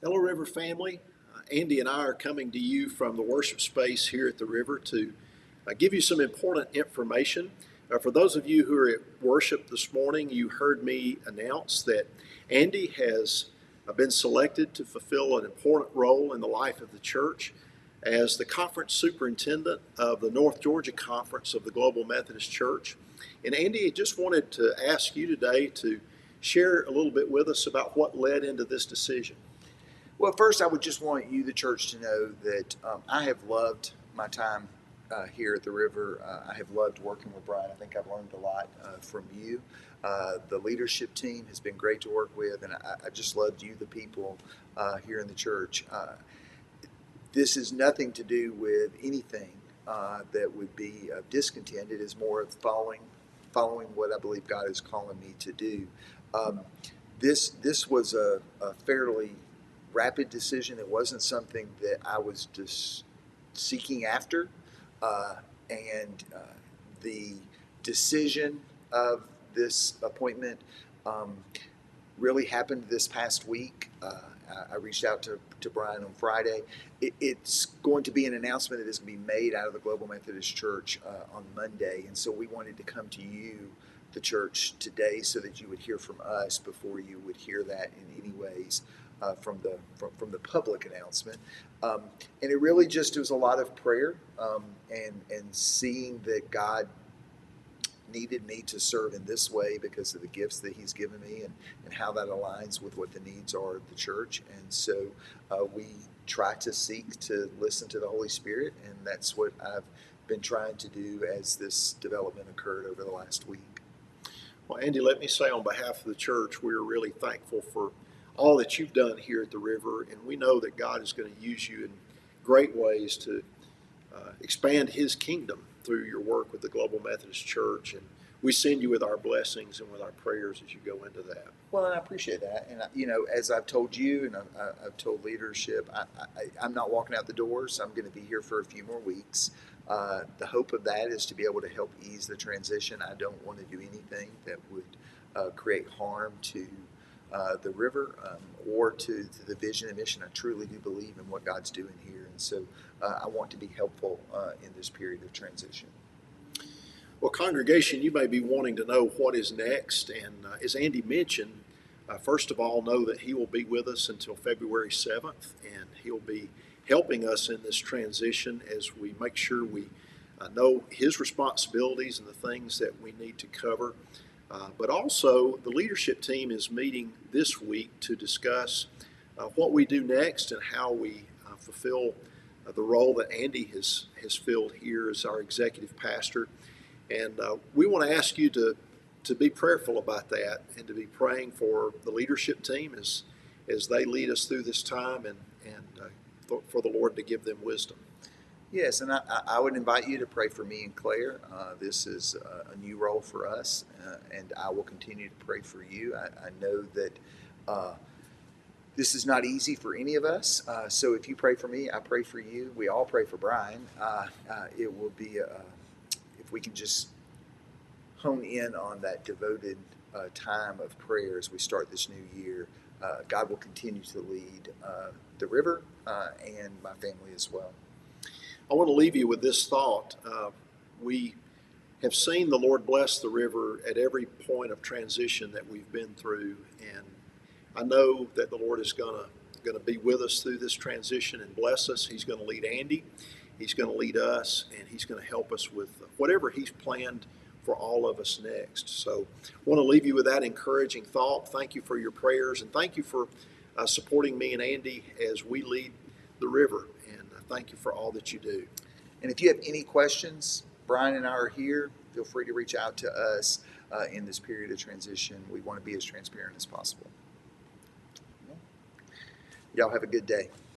Hello, River family. Andy and I are coming to you from the worship space here at the River to give you some important information. For those of you who are at worship this morning, you heard me announce that Andy has been selected to fulfill an important role in the life of the church as the conference superintendent of the North Georgia Conference of the Global Methodist Church. And Andy, I just wanted to ask you today to share a little bit with us about what led into this decision. Well, first, I would just want you, the church, to know that I have loved my time here at the River. I have loved working with Brian. I think I've learned a lot from you. The leadership team has been great to work with, and I just loved you, the people here in the church. This is nothing to do with anything that would be of discontent. It is more of following what I believe God is calling me to do. This was a fairly rapid decision. It wasn't something that I was just seeking after, and the decision of this appointment really happened this past week. I reached out to Brian on Friday. It's going to be an announcement that is going to be made out of the Global Methodist Church on Monday, and so we wanted to come to you, the church, today so that you would hear from us before you would hear that in any ways from the public announcement. And it really just was a lot of prayer and seeing that God needed me to serve in this way because of the gifts that he's given me and how that aligns with what the needs are of the church. And so we try to seek to listen to the Holy Spirit, and that's what I've been trying to do as this development occurred over the last week. Well, Andy, let me say on behalf of the church, we're really thankful for all that you've done here at the River, and we know that God is going to use you in great ways to expand his kingdom through your work with the Global Methodist Church, and we send you with our blessings and with our prayers as you go into that. Well, and I appreciate that. And, as I've told you and I've told leadership, I'm not walking out the doors. I'm going to be here for a few more weeks. The hope of that is to be able to help ease the transition. I don't want to do anything that would create harm to the River or to the vision and mission. I truly do believe in what God's doing here. And so I want to be helpful in this period of transition. Well, congregation, you may be wanting to know what is next. And as Andy mentioned, first of all, know that he will be with us until February 7th, and he'll be helping us in this transition as we make sure we know his responsibilities and the things that we need to cover. But also, the leadership team is meeting this week to discuss what we do next and how we fulfill the role that Andy has filled here as our executive pastor. And we want to ask you to be prayerful about that and to be praying for the leadership team as they lead us through this time and for the Lord to give them wisdom. Yes, and I would invite you to pray for me and Claire. This is a new role for us, and I will continue to pray for you. I know that this is not easy for any of us, so if you pray for me, I pray for you. We all pray for Brian. It will be, if we can just hone in on that devoted time of prayer as we start this new year, God will continue to lead the River and my family as well. I want to leave you with this thought. We have seen the Lord bless the River at every point of transition that we've been through, and I know that the Lord is going to be with us through this transition and bless us. He's going to lead Andy, he's going to lead us, and he's going to help us with whatever he's planned for all of us next. So I want to leave you with that encouraging thought. Thank you for your prayers, and thank you for supporting me and Andy as we lead the River. Thank you for all that you do. And if you have any questions, Brian and I are here. Feel free to reach out to us in this period of transition. We want to be as transparent as possible. Y'all have a good day.